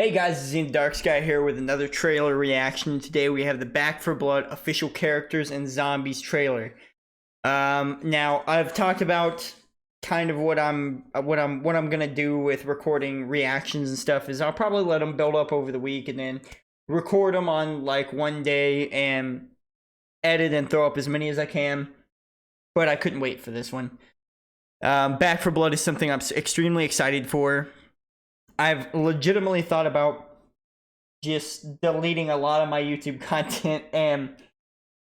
Hey guys, Zenith Darksky here with another trailer reaction. Today we have the Back for Blood official characters and zombies trailer. Now I've talked about kind of what I'm gonna do with recording reactions and stuff. Is I'll probably let them build up over the week and then record them on like one day and edit and throw up as many as I can. But I couldn't wait for this one. Back for Blood is something I'm extremely excited for. I've legitimately thought about just deleting a lot of my YouTube content and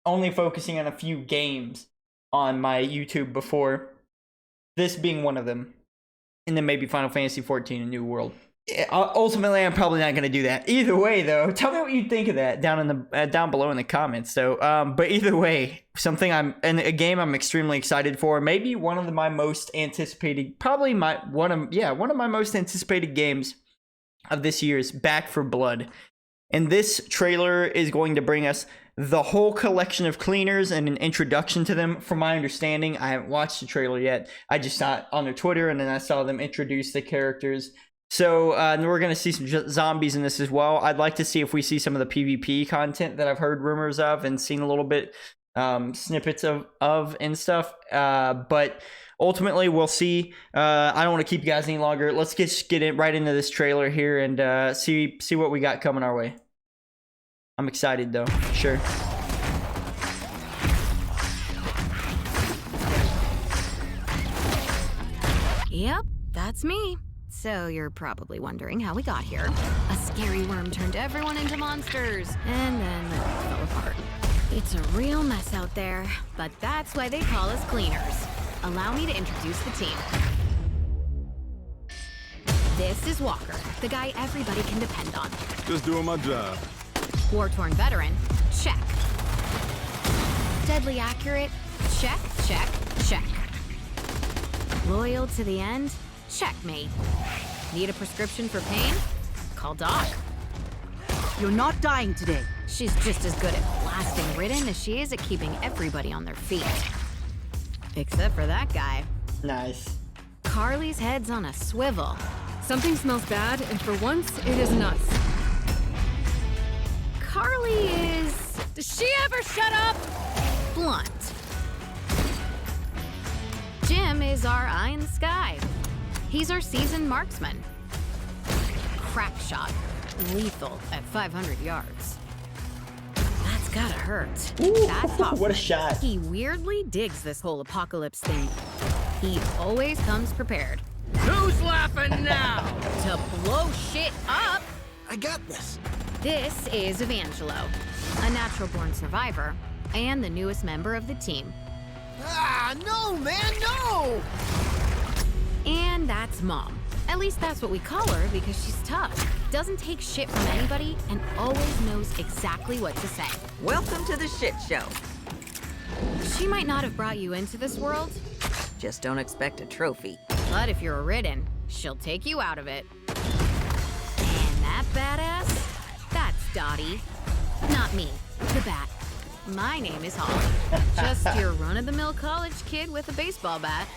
only focusing on a few games on my YouTube before, this being one of them. And then maybe Final Fantasy XIV: A New World. Ultimately, I'm probably not going to do that. Either way, though, tell me what you think of that down below in the comments. So, but either way, a game I'm extremely excited for. Maybe one of my most anticipated, probably one of my most anticipated games of this year's Back for Blood. And this trailer is going to bring us the whole collection of cleaners and an introduction to them. From my understanding, I haven't watched the trailer yet. I just saw it on their Twitter, and then I saw them introduce the characters. So we're going to see some zombies in this as well. I'd like to see if we see some of the PvP content that I've heard rumors of and seen a little bit snippets of and stuff. But ultimately, we'll see. I don't want to keep you guys any longer. Let's get it right into this trailer here and see what we got coming our way. I'm excited though, for sure. Yep, that's me. So you're probably wondering how we got here. A scary worm turned everyone into monsters, and then it fell apart. It's a real mess out there, but that's why they call us cleaners. Allow me to introduce the team. This is Walker, the guy everybody can depend on. Just doing my job. War-torn veteran, check. Deadly accurate, check, check, check. Loyal to the end, checkmate. Need a prescription for pain? Call Doc. You're not dying today. She's just as good at blasting Ridden as she is at keeping everybody on their feet. Except for that guy. Nice. Carly's head's on a swivel. Something smells bad, and for once, it is nuts. Carly is... Does she ever shut up? blunt. Jim is our eye in the sky. He's our seasoned marksman. Crack shot. Lethal at 500 yards. That's gotta hurt. Ooh, That's Hopper. what a shot. He weirdly digs this whole apocalypse thing. He always comes prepared. Who's laughing now? To blow shit up. I got this. This is Evangelo, a natural-born survivor and the newest member of the team. Ah, no, man, no! And that's Mom. At least that's what we call her because she's tough, doesn't take shit from anybody, and always knows exactly what to say. Welcome to the shit show. She might not have brought you into this world, Just don't expect a trophy. but if you're a Ridden, she'll take you out of it. And that badass? That's Dottie. Not me, the Bat. My name is Holly. Just your run-of-the-mill college kid with a baseball bat.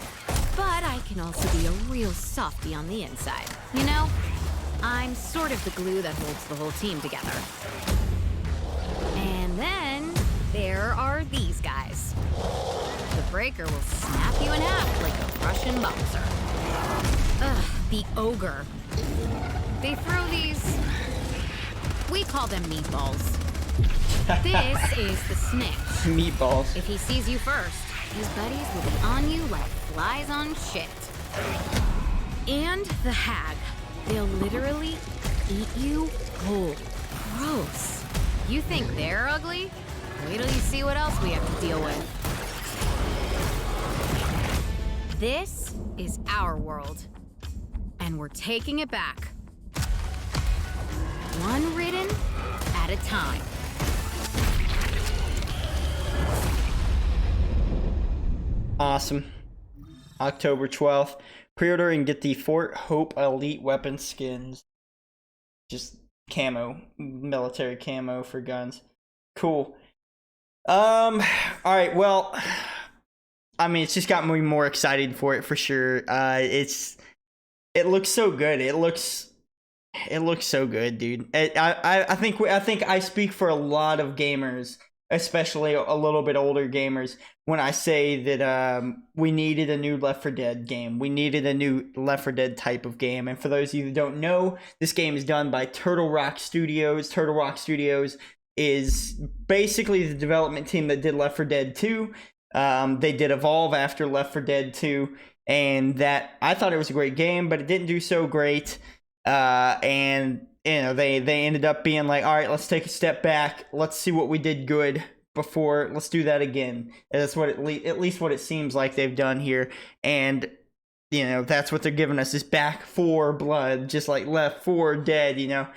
But I can also be a real softie on the inside. You know, I'm sort of the glue that holds the whole team together. And then there are these guys. The breaker will snap you in half like a Russian boxer. Ugh, the ogre. They throw these... we call them meatballs. This is the snitch. Meatballs. If he sees you first, his buddies will be on you like flies on shit. And the hag. They'll literally eat you whole. Gross. You think they're ugly? Wait till you see what else we have to deal with. This is our world. And we're taking it back. One Ridden at a time. Awesome. October 12th. Pre-order and get the Fort Hope Elite Weapon skins. Just camo. Military camo for guns. Cool. Alright, well, I mean, it's just got me more excited for it for sure. It looks so good. It looks It looks so good, dude. I think I speak for a lot of gamers, especially a little bit older gamers, when I say that we needed a new Left 4 Dead game. We needed a new Left 4 Dead type of game. And for those of you that don't know, this game is done by Turtle Rock Studios. Turtle Rock Studios is basically the development team that did Left 4 Dead 2. They did Evolve after Left 4 Dead 2, and that I thought it was a great game, but it didn't do so great. And you know, they ended up being like, all right, let's take a step back, let's see what we did good before, let's do that again. And that's what at least what it seems like they've done here. And you know, that's what they're giving us, is Back 4 Blood, just like Left 4 Dead. You know,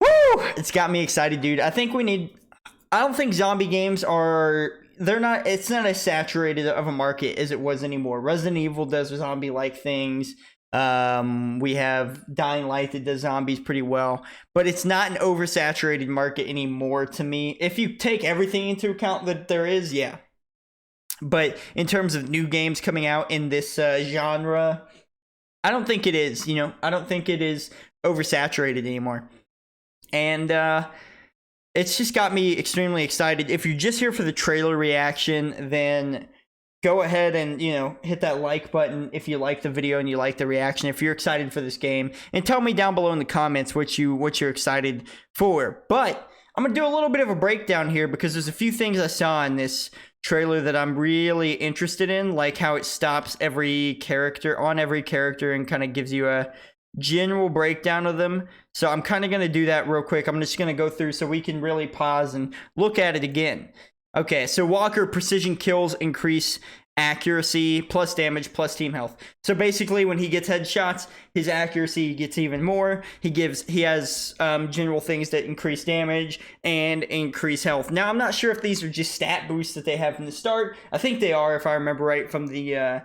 woo, it's got me excited, dude. I don't think zombie games are, it's not as saturated of a market as it was anymore. Resident Evil does zombie like things. We have Dying Light that does zombies pretty well, but it's not an oversaturated market anymore to me. If you take everything into account that there is, yeah. But in terms of new games coming out in this genre, I don't think it is, you know, I don't think it is oversaturated anymore. And it's just got me extremely excited. If you're just here for the trailer reaction, then go ahead and, you know, hit that like button if you like the video and you like the reaction, if you're excited for this game, and tell me down below in the comments what you're excited for. But I'm gonna do a little bit of a breakdown here, because there's a few things I saw in this trailer that I'm really interested in, like how it stops every character and kind of gives you a general breakdown of them. So I'm kind of going to do that real quick. I'm just going to go through so we can really pause and look at it again. Okay, so Walker precision kills increase accuracy plus damage plus team health. So basically when he gets headshots, his accuracy gets even more. He has general things that increase damage and increase health. Now I'm not sure if these are just stat boosts that they have from the start. I think they are, if I remember right, from the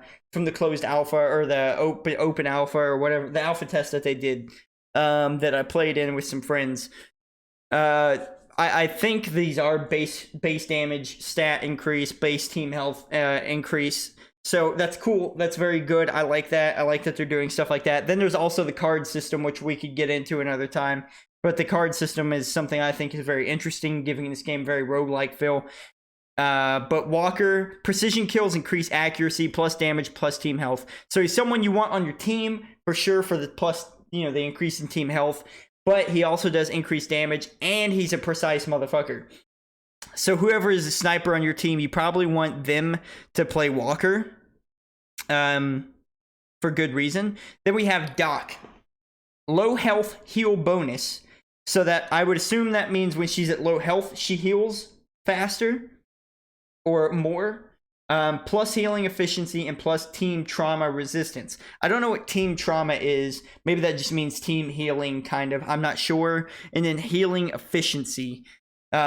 closed alpha or the open alpha or whatever, the alpha test that they did, that I played in with some friends. I think these are base damage, stat increase, base team health increase. So that's cool. That's very good. I like that. I like that they're doing stuff like that. Then there's also the card system, which we could get into another time. But the card system is something I think is very interesting, giving this game very roguelike feel. But Walker, precision kills increase accuracy plus damage plus team health. So he's someone you want on your team for sure, for the plus, you know, the increase in team health. But he also does increase damage, and he's a precise motherfucker. So whoever is a sniper on your team, you probably want them to play Walker, for good reason. Then we have Doc, low health heal bonus. So that I would assume that means when she's at low health, she heals faster or more. Plus healing efficiency and plus team trauma resistance. I don't know what team trauma is. Maybe that just means team healing, kind of. I'm not sure. And then healing efficiency.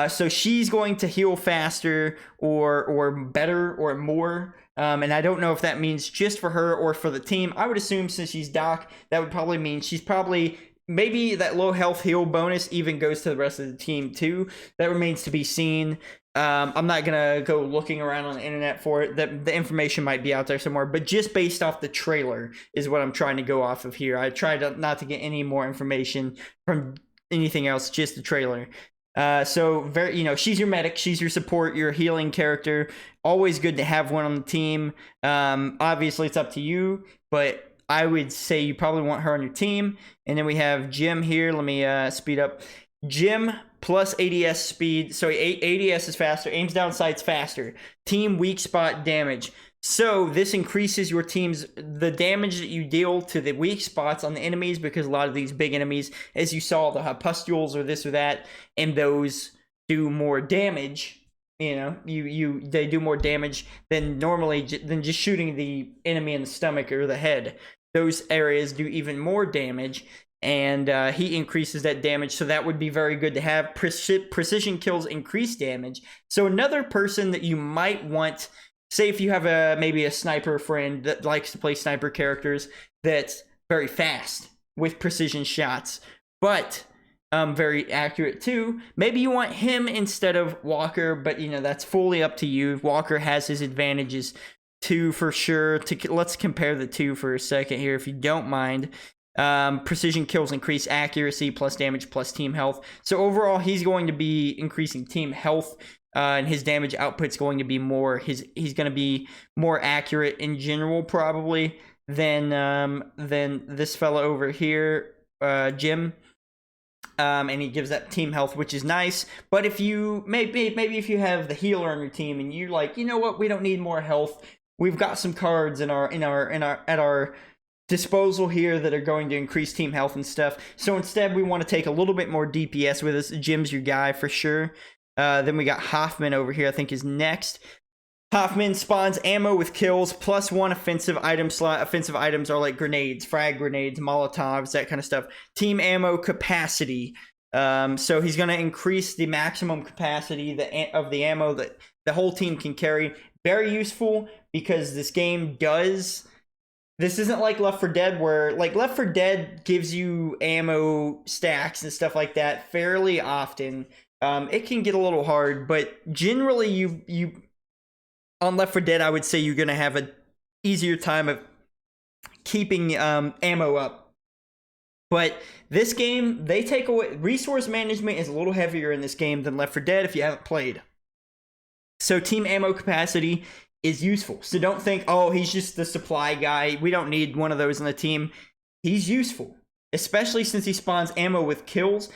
So she's going to heal faster or better or more. And I don't know if that means just for her or for the team. I would assume since she's Doc, that would probably mean she's probably... Maybe that low health heal bonus even goes to the rest of the team too. That remains to be seen. I'm not gonna go looking around on the internet for it. The information might be out there somewhere, but just based off the trailer is what I'm trying to go off of here. I tried not to get any more information from anything else, just the trailer. So very, you know, she's your medic, she's your support, your healing character. Always good to have one on the team. Obviously it's up to you, but I would say you probably want her on your team. And then we have Jim here. Let me speed up. Jim plus ADS speed. So ADS is faster. Aims down sights faster. Team weak spot damage. So this increases your team's, the damage that you deal to the weak spots on the enemies, because a lot of these big enemies, as you saw, they'll have pustules or this or that, and those do more damage. You know, they do more damage than normally, than just shooting the enemy in the stomach or the head. Those areas do even more damage, and he increases that damage, so that would be very good to have. Precision kills increase damage. So another person that you might want, say if you have maybe a sniper friend that likes to play sniper characters that's very fast with precision shots, but very accurate too. Maybe you want him instead of Walker, but you know, that's fully up to you. Walker has his advantages too, for sure. Let's compare the two for a second here, if you don't mind. Precision kills increase accuracy, plus damage, plus team health. So overall, he's going to be increasing team health, and his damage output's going to be more. He's going to be more accurate in general, probably than this fella over here, Jim. And he gives that team health, which is nice. But if you maybe if you have the healer on your team and you're like, you know what, we don't need more health. We've got some cards at our disposal here that are going to increase team health and stuff. So instead, we want to take a little bit more DPS with us. Jim's your guy for sure. Then we got Hoffman over here, I think is next. Hoffman spawns ammo with kills, plus 1 offensive item slot. Offensive items are like grenades, frag grenades, Molotovs, that kind of stuff. Team ammo capacity. So he's going to increase the maximum capacity of the ammo that the whole team can carry. Very useful because this game does... This isn't like Left 4 Dead where, like, Left 4 Dead gives you ammo stacks and stuff like that fairly often. It can get a little hard, but generally you on Left 4 Dead, I would say you're going to have an easier time of keeping ammo up. But this game, they take away... Resource management is a little heavier in this game than Left 4 Dead if you haven't played. So team ammo capacity is useful. So don't think, oh, he's just the supply guy. We don't need one of those on the team. He's useful, especially since he spawns ammo with kills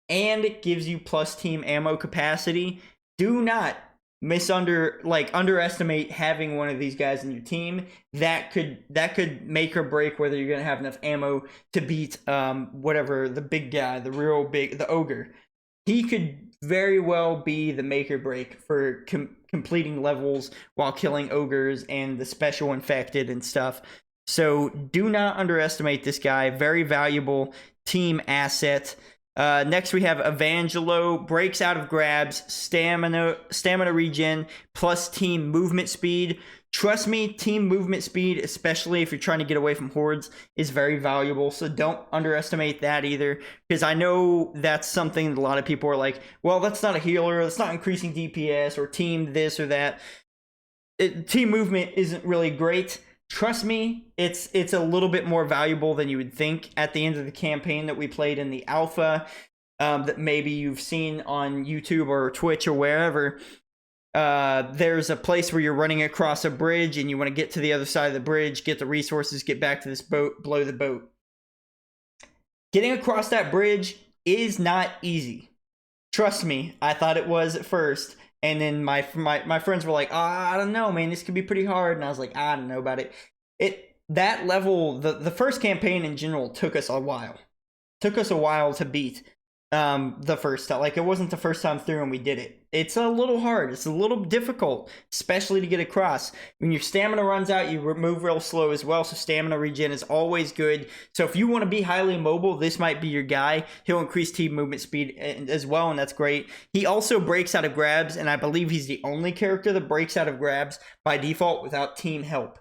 and it gives you plus team ammo capacity. Do not underestimate having one of these guys in your team. That could make or break whether you're gonna have enough ammo to beat whatever the big guy, the ogre. He could very well be the make or break for completing levels while killing ogres and the special infected and stuff. So do not underestimate this guy. Very valuable team asset. Next we have Evangelo, breaks out of grabs, stamina regen, plus team movement speed. Trust me, team movement speed, especially if you're trying to get away from hordes, is very valuable. So don't underestimate that either, because I know that's something that a lot of people are like, well, that's not a healer, that's not increasing DPS, or team this or that. Team movement isn't really great. Trust me, it's a little bit more valuable than you would think at the end of the campaign that we played in the alpha, that maybe you've seen on YouTube or Twitch or wherever. There's a place where you're running across a bridge and you want to get to the other side of the bridge, get the resources, get back to this boat, blow the boat. Getting across that bridge is not easy. Trust me, I thought it was at first. And then my friends were like, oh, I don't know, man, this could be pretty hard. And I was like, I don't know about it. That level, the first campaign in general took us a while. Took us a while to beat the first time. Like, it wasn't the first time through and we did it. It's a little hard. It's a little difficult, especially to get across. When your stamina runs out, you move real slow as well, so stamina regen is always good. So if you want to be highly mobile, this might be your guy. He'll increase team movement speed as well, and that's great. He also breaks out of grabs, and I believe he's the only character that breaks out of grabs by default without team help.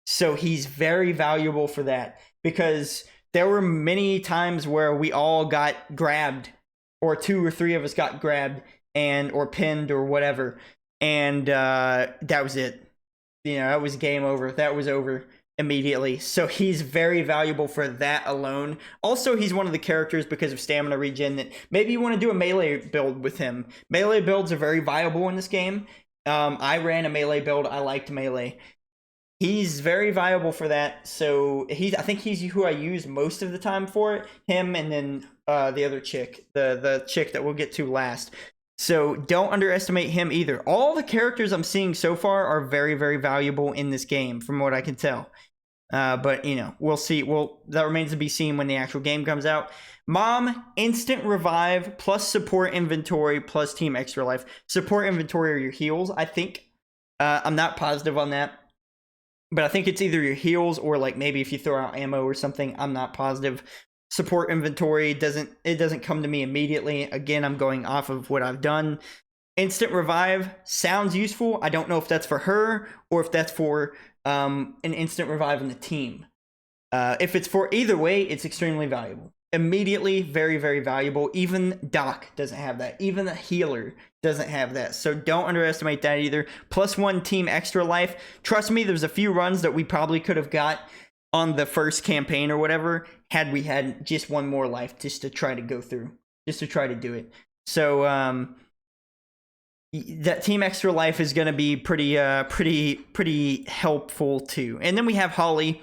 So he's very valuable for that, because there were many times where we all got grabbed, or 2 or 3 of us got grabbed, or pinned or whatever, and that was it. You know, that was game over. That was over immediately. So he's very valuable for that alone. Also, he's one of the characters, because of stamina regen, that maybe you want to do a melee build with him. Melee builds are very viable in this game. I ran a melee build. I liked melee. He's very viable for that. So I think he's who I use most of the time for it. Him, and then the other chick, the chick that we'll get to last. So don't underestimate him either. All the characters I'm seeing so far are very, very valuable in this game, from what I can tell. But, you know, we'll see. That remains to be seen when the actual game comes out. Mom, instant revive, plus support inventory, plus team extra life. Support inventory are your heals, I think. I'm not positive on that. But I think it's either your heals or, like, maybe if you throw out ammo or something. I'm not positive. Support inventory doesn't come to me immediately. Again, I'm going off of what I've done. Instant revive sounds useful. I don't know if that's for her or if that's for an instant revive in the team. If it's for either way, it's extremely valuable. Immediately, very, very valuable. Even Doc doesn't have that. Even the healer doesn't have that. So don't underestimate that either. +1 team extra life. Trust me, there's a few runs that we probably could have got on the first campaign or whatever, had we had just one more life just to try to go through, just to try to do it. So that Team Extra Life is going to be pretty helpful too. And then we have Holly.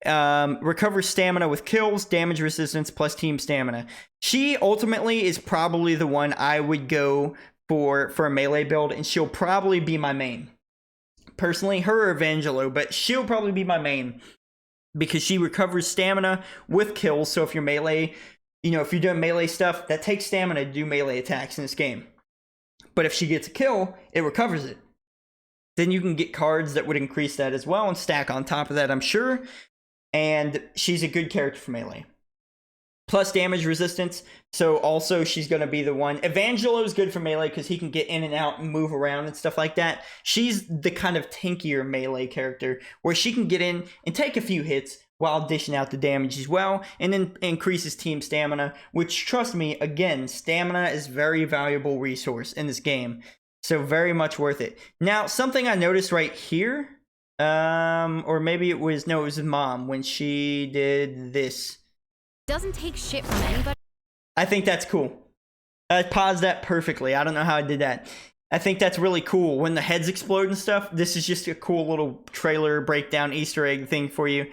Recovers stamina with kills, damage resistance, plus team stamina. She ultimately is probably the one I would go for a melee build, and she'll probably be my main. Personally, her or Evangelo, but she'll probably be my main because she recovers stamina with kills. So if you're melee, if you're doing melee stuff, that takes stamina to do melee attacks in this game. But if she gets a kill, it recovers it. Then you can get cards that would increase that as well and stack on top of that, I'm sure. And she's a good character for melee. Plus damage resistance. So also she's going to be the one. Evangelo is good for melee because he can get in and out and move around and stuff like that. She's the kind of tankier melee character where she can get in and take a few hits while dishing out the damage as well. And then increases team stamina, which, trust me, again, stamina is a very valuable resource in this game. So very much worth it. Now, something I noticed right here. Or maybe it was Mom when she did this. Doesn't take shit from anybody. I think that's cool. I paused that perfectly. I don't know how I did that. I think that's really cool. When the heads explode and stuff, this is just a cool little trailer breakdown Easter egg thing for you.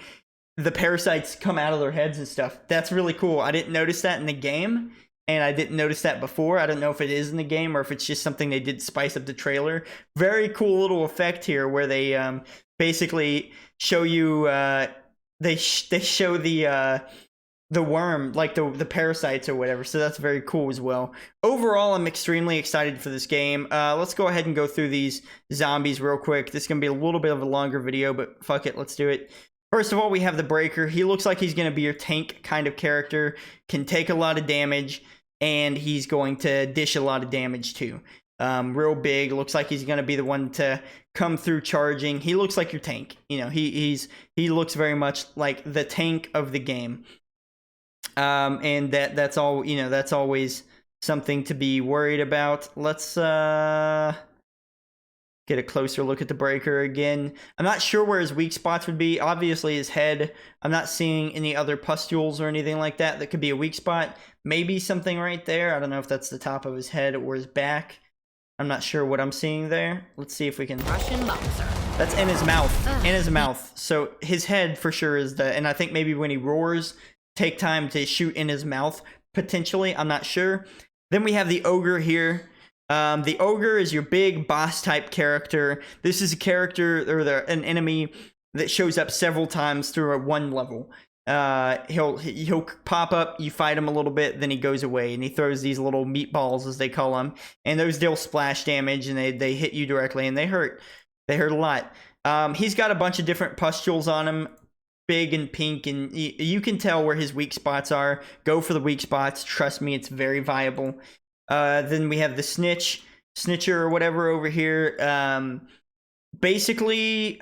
The parasites come out of their heads and stuff. That's really cool. I didn't notice that in the game, and I didn't notice that before. I don't know if it is in the game or if it's just something they did to spice up the trailer. Very cool little effect here where they basically show you they show the worm, like the parasites or whatever. So that's very cool as well. Overall, I'm extremely excited for this game. Let's go ahead and go through these zombies real quick. This is gonna be a little bit of a longer video, but fuck it, let's do it. First of all, we have the Breaker. He looks like he's gonna be your tank kind of character, can take a lot of damage, and he's going to dish a lot of damage too. Real big. Looks like he's going to be the one to come through charging. He looks like your tank. He looks very much like the tank of the game. And that's all. That's always something to be worried about. Let's get a closer look at the Breaker again. I'm not sure where his weak spots would be. Obviously his head. I'm not seeing any other pustules or anything like that could be a weak spot. Maybe something right there. I don't know if that's the top of his head or his back. I'm not sure what I'm seeing there. Let's see if we can. Russian boxer. That's in his mouth. In his mouth. So his head for sure is the. And I think maybe when he roars, take time to shoot in his mouth. Potentially. I'm not sure. Then we have the Ogre here. The Ogre is your big boss type character. This is a character or an enemy that shows up several times through one level. He'll pop up, you fight him a little bit, then he goes away, and he throws these little meatballs, as they call them, and those deal splash damage, and they hit you directly, and they hurt a lot. He's got a bunch of different pustules on him, big and pink, and you can tell where his weak spots are. Go for the weak spots, trust me, it's very viable. Then we have the Snitcher or whatever over here. Basically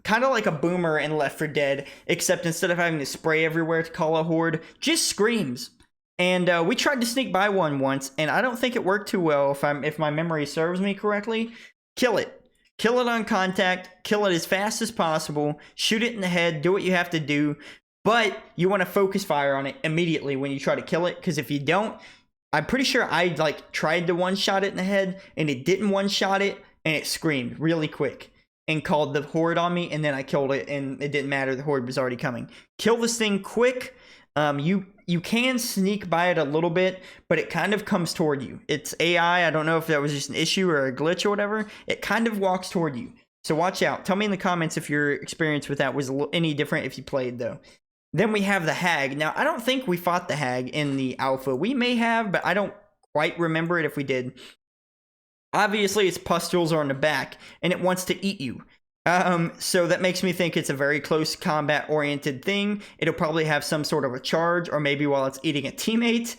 kind of like a Boomer in Left 4 Dead, except instead of having to spray everywhere to call a horde, just screams. And we tried to sneak by one once, and I don't think it worked too well, if my memory serves me correctly. Kill it. Kill it on contact. Kill it as fast as possible. Shoot it in the head. Do what you have to do. But you want to focus fire on it immediately when you try to kill it, because if you don't, I'm pretty sure I tried to one-shot it in the head, and it didn't one-shot it, and it screamed really quick and called the horde on me, and then I killed it, and it didn't matter. The horde was already coming. Kill this thing quick. You can sneak by it a little bit, but it kind of comes toward you. It's AI. I don't know if that was just an issue or a glitch or whatever. It kind of walks toward you. So watch out. Tell me in the comments if your experience with that was any different if you played, though. Then we have the Hag. Now, I don't think we fought the Hag in the alpha. We may have, but I don't quite remember it if we did. Obviously, its pustules are on the back, and it wants to eat you. So that makes me think it's a very close combat-oriented thing. It'll probably have some sort of a charge, or maybe while it's eating a teammate,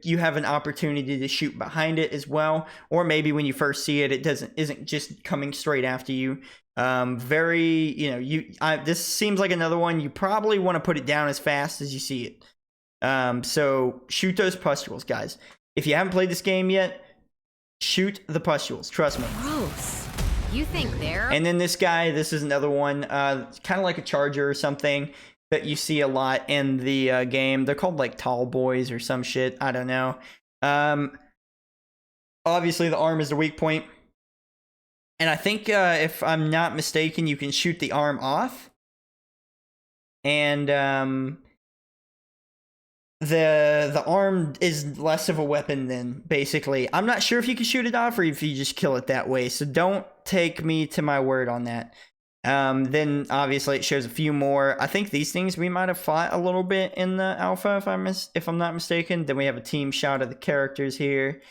you have an opportunity to shoot behind it as well, or maybe when you first see it, isn't just coming straight after you. This seems like another one. You probably want to put it down as fast as you see it. So shoot those pustules, guys. If you haven't played this game yet, shoot the pustules. Trust me. Gross. You think they're And then this guy, this is another one, kind of like a charger or something that you see a lot in the game. They're called like tall boys or some shit. I don't know. Obviously, the arm is the weak point. And I think, if I'm not mistaken, you can shoot the arm off. And the arm is less of a weapon then, basically. I'm not sure if you can shoot it off or if you just kill it that way. So don't take me to my word on that. Then obviously it shows a few more. I think these things we might have fought a little bit in the alpha, if I'm not mistaken. Then we have a team shot of the characters here.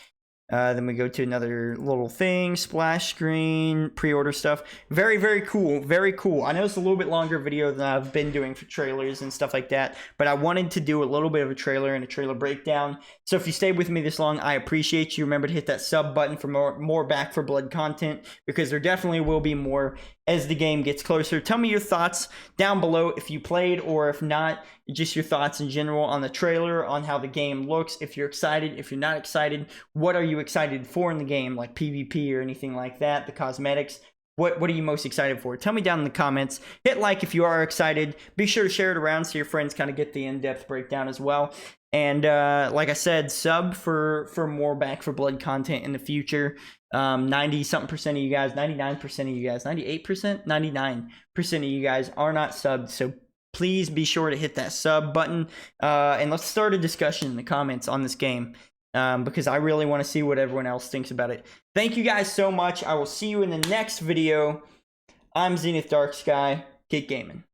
Then we go to another little thing, splash screen, pre-order stuff. Very, very cool. Very cool. I know it's a little bit longer video than I've been doing for trailers and stuff like that, but I wanted to do a little bit of a trailer and a trailer breakdown. So if you stayed with me this long, I appreciate you. Remember to hit that sub button for more Back 4 Blood content, because there definitely will be more as the game gets closer. Tell me your thoughts down below if you played, or if not, just your thoughts in general on the trailer, on how the game looks, if you're excited, if you're not excited, what are you excited for in the game, like PvP or anything like that, the cosmetics. What are you most excited for? Tell me down in the comments. Hit like if you are excited. Be sure to share it around so your friends kind of get the in-depth breakdown as well. And like I said, sub for more Back 4 Blood content in the future. 90-something% of you guys, 99% of you guys, 98%, 99% of you guys are not subbed. So please be sure to hit that sub button. And let's start a discussion in the comments on this game. Because I really want to see what everyone else thinks about it. Thank you guys so much. I will see you in the next video. I'm Zenith Darksky. Get gaming.